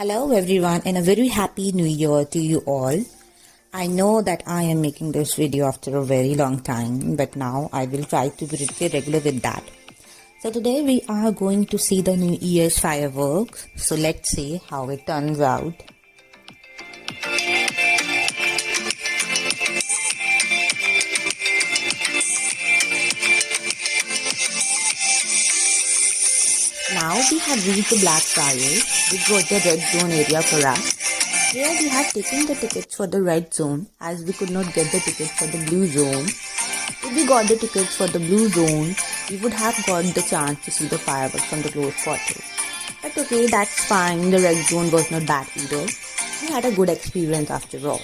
Hello everyone and a very happy new year to you all. I know that I am making this video after a very long time, but now I will try to be pretty regular with that. So today we are going to see the New Year's fireworks. So let's see how it turns out. Now we have reached the Black Friars, which was the red zone area for us. Here we have taken the tickets for the red zone as we could not get the tickets for the blue zone. If we got the tickets for the blue zone, we would have got the chance to see the fireworks from the close quarters. But okay, that's fine, the red zone was not bad either. We had a good experience after all.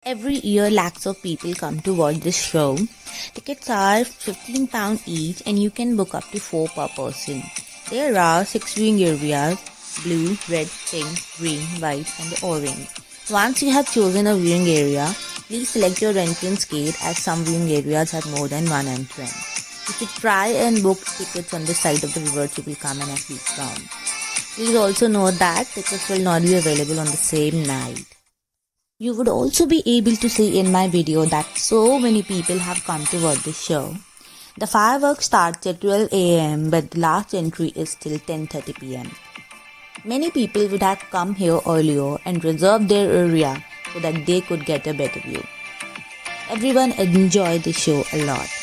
Every year, lakhs of people come to watch this show. Tickets are £15 each and you can book up to 4 per person. There are 6 viewing areas: blue, red, pink, green, white and orange. Once you have chosen a viewing area, please select your entrance gate as some viewing areas have more than one entrance. You should try and book tickets on the side of the river to become an athlete from. Please also note that tickets will not be available on the same night. You would also be able to see in my video that so many people have come to watch this show. The fireworks starts at 12 am but the last entry is till 10:30 pm. Many people would have come here earlier and reserved their area so that they could get a better view. Everyone enjoyed the show a lot.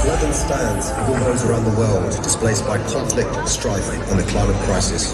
Lebanon stands with all those around the world displaced by conflict, strife, and the climate crisis.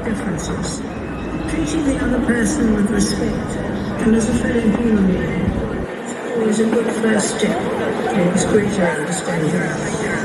Differences. Treating the other person with respect and as a fellow human being is always a good first step towards greater understanding.